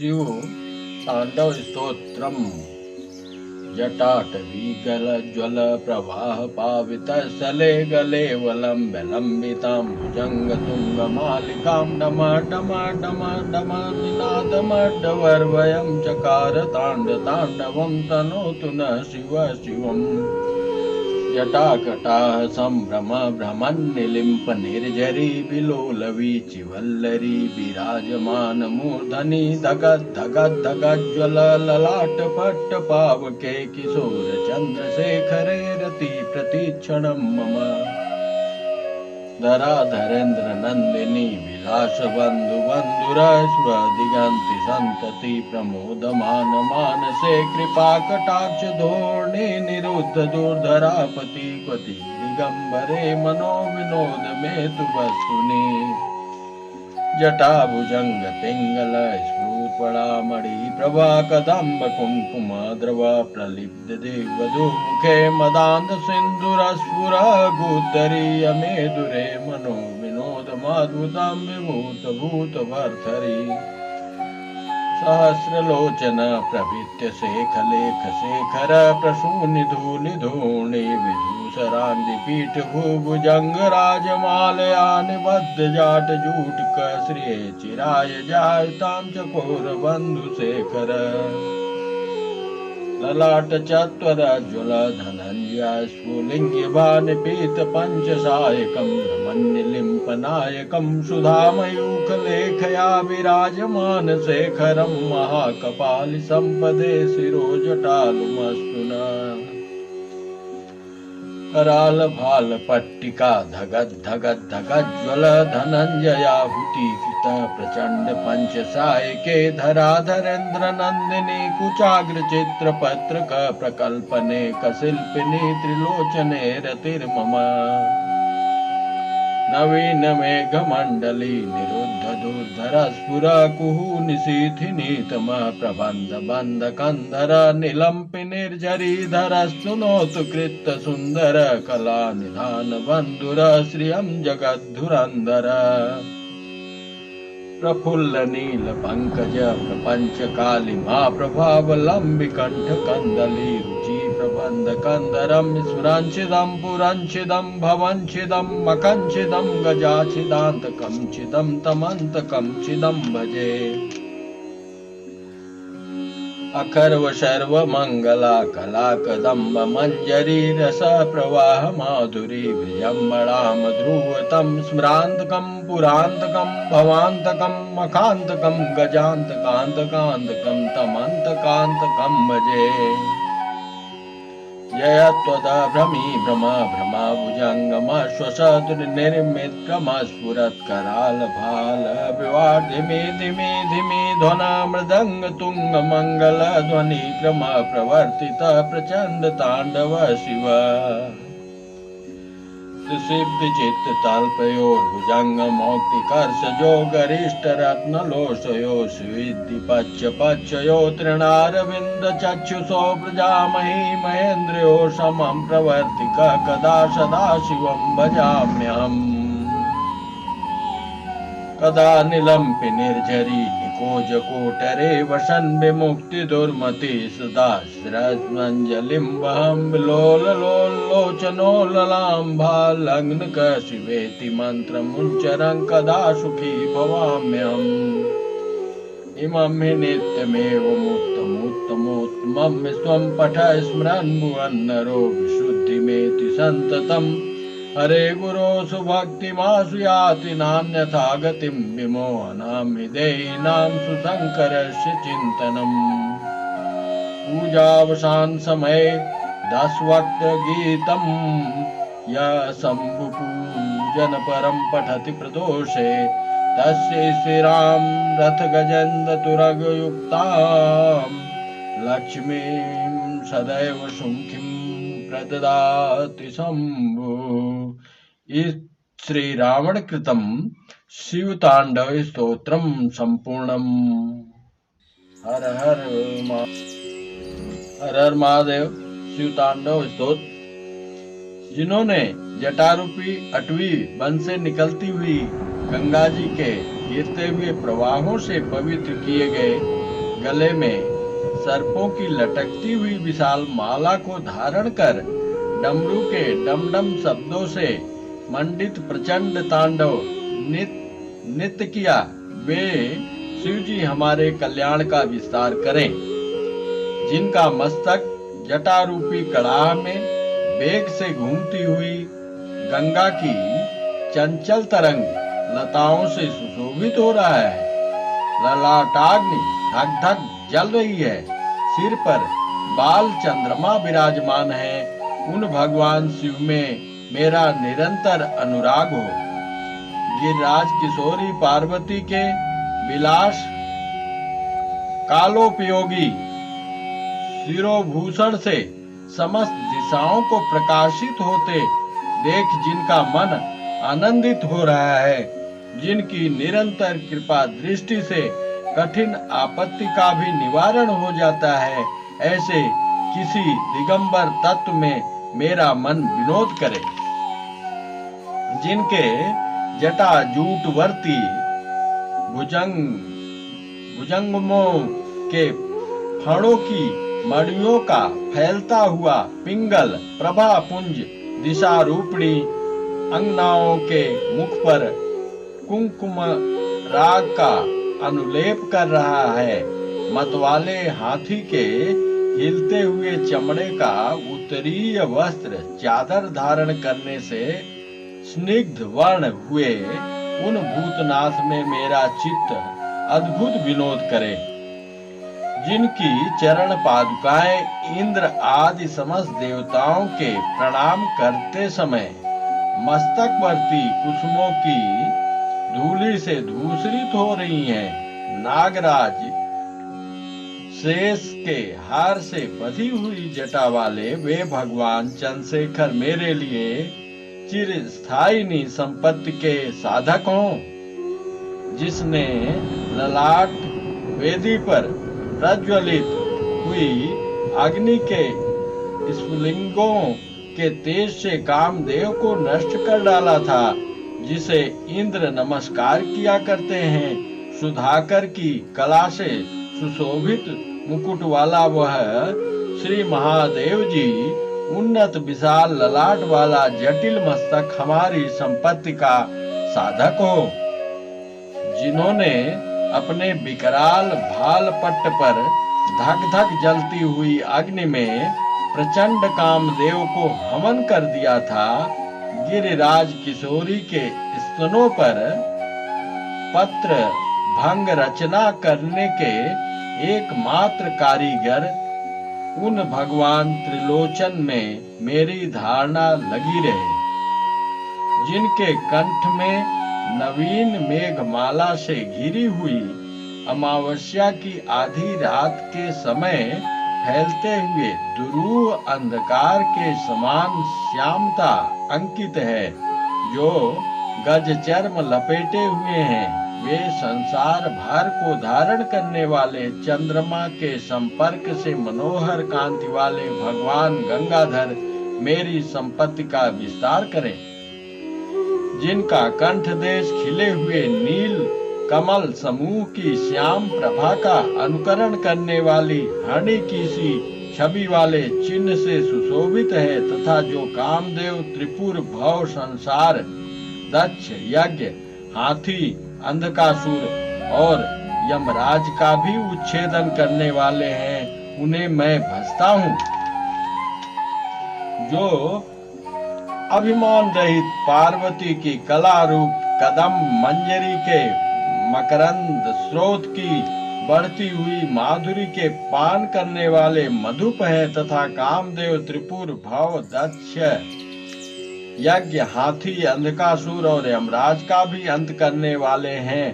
शिव तांडव स्तोत्रम। जटाटवीगल ज्वल प्रवाह पावितस्थले गले वलम्ब्य लम्बितां भुजङ्गतुङ्गमालिकां डम डम डम डम निनादमड्डवर्वयं चकार ताण्डवं तनोतु न शिव शिवम्। जटाकटाः सम्भ्रम भ्रमन्निलिम्प निर्झरी विलोलवीचिवल्लरी विराजमान मूर्धनि धगद् धगद् धगज्ज्वल ललाटपट्ट पावके किशोर चन्द्रशेखरे रति प्रतीक्षणं मम। धराधरेन्द्र नन्दिनी विलास बंधु बंधुरस्व दिगंति संतति प्रमोदमान मानसे कृपा कटाक्ष धोरणे निरुद्ध दुर्धरापति क्वति दिगंबरे मनो विनोद में तु वस्तुनि। जटाभुजंग पिंगल स्फुरपड़ामणि प्रभा कदम्ब कुंकुम द्रवा प्रलिप्त देववधू मुखे मदान्त सिंधुरस्फुर गुत्तरी अमेदुरे मनो विनोद माधुतां विभूत भूत भर्तरी। सहस्रलोचन प्रभृत्य शेखलेख शेखर प्रसूनि धूलि धूणि विधूसरान्धि पीठ भूभुजंग राजमालया निबद्ध जाट जूटक श्रिये चिराय जायतां चकोर बंधु शेखर। ललाट चत्वर ज्वल धनंजय स्फुलिंग्यभान पीत पंचसायकं भ्रमन्निलिम्पनायकं सुधामयूख लेखया विराजमान शेखरं महाकपालि संपदे शिरोजटालुमस्तु न। कराल भाल पट्टिका धगद् धगद् धगज्ज्वल धनंजयाहुति कृत प्रचंड पंचसायके धराधरेन्द्र नंदिनी कुचाग्र चित्र पत्रक प्रकल्पने कशिल्पिनी त्रिलोचने रतिर्मम। नवीन मेघ मंडली निरुद्ध दुर्धर स्फुर कुहू निशीथिनीतम प्रबंध बंध कंधर निलंपि निर्झरी धर सुनोतु कृत सुंदर कला निधान बंधुर श्रियं जगद्धुरंधर। प्रफुल्ल नील पंकज प्रपंच कालिमा प्रभावलंबि कंठ कंदली रुचि प्रबंध कंदरम स्फुरंचिदं पुरंचिदं भवंचिदं मकंचिदं गजाचिदांतकं चिदं तमंतकं चिदं भजे। अखर्व शर्व मंगला कला कदम्ब मंजरी रस प्रवाह माधुरी विजम्बणाम ध्रुवतं स्मरांतकं पुरांतकं भवांतकं मखांतकं गजांतकांतकांतकं तमंतकांतकं भजे। जयत्वद भ्रमी भ्रम भ्रमाभुजंगम श्वसतुर्निर्मित्रम स्फुरत् कराल भाल विवार धिमी धिमी धिमी ध्वन मृदंग तुंग मंगल ध्वनि क्रम प्रवर्तित प्रचंड तांडव शिव। सुसिद्ध चित्त तल्पयोर्भुजंग मौक्तिकर्षजो गरिष्ठ रत्नलोचयो सुविद्धि पच्च पच्चयो तृणारविंद चक्षुषो प्रजामहि महेन्द्रयो समं प्रवर्तिक कदा सदा शिवं भजाम्यहम्। कदा निलंपि निर्झरी निकोज कोटरे वसन विमुक्ति दुर्मति सदा श्रद्धांजलिं वहं विलोल लोचनो ललाम्भा लग्न शिवेति मंत्रमुच्चरं कदा सुखी भवाम्यहम्। इमं हि नित्यमेवमुत्तमोत्तमोत्तमं स्वं पठ स्मरन् भुवन्नरो विशुद्धिमेति सन्ततम्। हरे गुरो सुभक्तिमासु याति नान्यथा गतिं विमोहनां हृदयीनां सुशंकरस्य चिन्तनम्। पूजावसान समये 10 वक्त गीतं यः शम्भुपूजन परं पठति प्रदोषे तस्य स्थिरां रथ गजेन्द्रतुरगयुक्तां लक्ष्मीं सदैव सुखीं प्रददाति शंभु। इस श्री रावण कृतम शिव तांडव स्तोत्रम संपूर्णम। हर हर महादेव। शिव तांडव स्तोत्र। जिन्होंने जटारूपी अटवी वन से निकलती हुई गंगा जी के गिरते हुए प्रवाहों से पवित्र किए गए गले में सर्पों की लटकती हुई विशाल माला को धारण कर डमरू के डमडम शब्दों से मंडित प्रचंड तांडव नित्य किया, वे शिव जी हमारे कल्याण का विस्तार करें। जिनका मस्तक जटा रूपी कड़ाह में वेग से घूमती हुई गंगा की चंचल तरंग लताओं से सुशोभित हो रहा है, ललाटाग्नि धक धक जल रही है, सिर पर बाल चंद्रमा विराजमान है, उन भगवान शिव में मेरा निरंतर अनुराग हो। गिरिराज किशोरी पार्वती के विलास कालोपयोगी शिरोभूषण से समस्त दिशाओं को प्रकाशित होते देख जिनका मन आनंदित हो रहा है, जिनकी निरंतर कृपा दृष्टि से कठिन आपत्ति का भी निवारण हो जाता है, ऐसे किसी दिगंबर तत्व में मेरा मन विनोद करे। जिनके जटा जूटवर्ती भुजंगमों के फणों की मड़ियों का फैलता हुआ पिंगल प्रभा पुंज दिशा रूपणी अंगनाओं के मुख पर कुंकुम राग का अनुलेप कर रहा है, मतवाले हाथी के हिलते हुए चमड़े का उत्तरीय वस्त्र चादर धारण करने से स्निग्ध वर्ण हुए उन भूतनाथ में मेरा चित्त अद्भुत विनोद करे। जिनकी चरण पादुकाएं इंद्र आदि समस्त देवताओं के प्रणाम करते समय मस्तकवर्ती कुसुमों की धूलि से धूसरित हो रही हैं, नागराज शेष के हार से बधी हुई जटा वाले वे भगवान चंद्रशेखर मेरे लिए चिरस्थायिनी संपत्ति के साधक हों। जिसने ललाट वेदी पर प्रज्वलित हुई अग्नि के स्फुलिंगों के तेज से कामदेव को नष्ट कर डाला था, जिसे इंद्र नमस्कार किया करते हैं, सुधाकर की कला से सुशोभित मुकुट वाला वह श्री महादेव जी उन्नत विशाल ललाट वाला जटिल मस्तक हमारी संपत्ति का साधक हो। जिन्होंने अपने विकराल भाल पट्ट पर धक धक जलती हुई अग्नि में प्रचंड कामदेव को हवन कर दिया था, गिरिराज किशोरी के स्तनों पर पत्र भंग रचना करने के एकमात्र कारीगर उन भगवान त्रिलोचन में मेरी धारणा लगी रहे। जिनके कंठ में नवीन मेघमाला से घिरी हुई अमावस्या की आधी रात के समय फैलते हुए दुरूह अंधकार के समान श्यामता अंकित है, जो गज चर्म लपेटे हुए हैं, वे संसार भर को धारण करने वाले चंद्रमा के संपर्क से मनोहर कांति वाले भगवान गंगाधर मेरी संपत्ति का विस्तार करें। जिनका कंठ देश खिले हुए नील कमल समूह की श्याम प्रभा का अनुकरण करने वाली हनी की सी छवि वाले चिन्ह से सुशोभित है, तथा जो कामदेव त्रिपुर भव संसार दक्ष यज्ञ हाथी अंधकासुर और यमराज का भी उच्छेदन करने वाले हैं, उन्हें मैं भजता हूँ। जो अभिमान रहित पार्वती की कला रूप कदम मंजरी के मकरंद स्रोत की बढ़ती हुई माधुरी के पान करने वाले मधुप है, तथा कामदेव त्रिपुर भव दक्ष यज्ञ हाथी अंधकासुर और यमराज का भी अंत करने वाले हैं,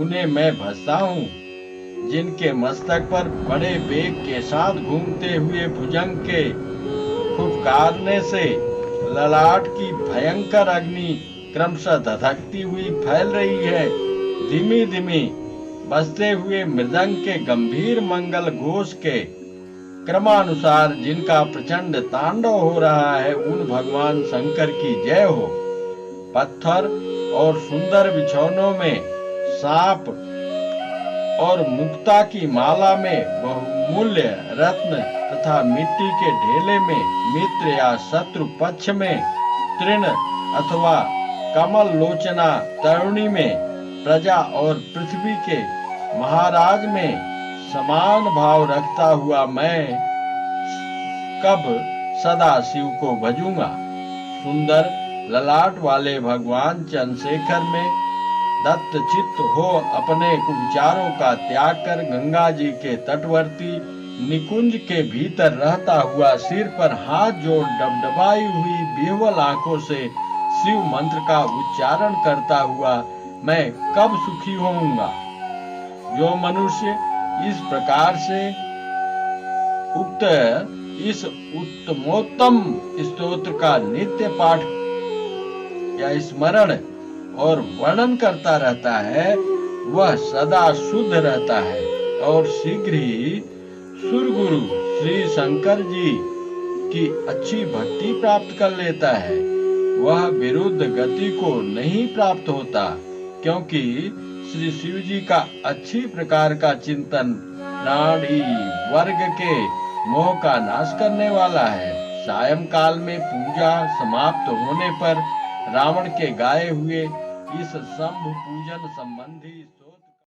उन्हें मैं भजता हूँ। जिनके मस्तक पर बड़े वेग के साथ घूमते हुए भुजंग के फुफकारने से ललाट की भयंकर अग्नि क्रमशः धधकती हुई फैल रही है, धीमी धीमी बजते हुए मृदंग के गंभीर मंगल घोष के क्रमानुसार जिनका प्रचंड तांडव हो रहा है, उन भगवान शंकर की जय हो। पत्थर और सुंदर बिछौनों में सांप और मुक्ता की माला में बहुमूल्य रत्न तथा मिट्टी के ढेले में मित्र या शत्रु पक्ष में तृण अथवा कमल लोचना तरुणी में प्रजा और पृथ्वी के महाराज में समान भाव रखता हुआ मैं कब सदा शिव को भजूंगा। सुंदर ललाट वाले भगवान चंद्रशेखर में दत्त चित्त हो अपने कुविचारों का त्याग कर गंगा जी के तटवर्ती निकुंज के भीतर रहता हुआ सिर पर हाथ जोड़ डबडबाई हुई बिह्वल आंखों से शिव मंत्र का उच्चारण करता हुआ मैं कब सुखी होऊंगा। जो मनुष्य इस प्रकार से इस उत्तमोत्तम स्तोत्र का नित्य पाठ या स्मरण और वर्णन करता रहता है वह सदा शुद्ध रहता है और शीघ्र ही सुरगुरु श्री शंकर जी की अच्छी भक्ति प्राप्त कर लेता है। वह विरुद्ध गति को नहीं प्राप्त होता, क्योंकि श्री शिव जी का अच्छी प्रकार का चिंतन प्राणी वर्ग के मोह का नाश करने वाला है। सायंकाल में पूजा समाप्त होने पर रावण के गाए हुए इस शंभु पूजन संबंधी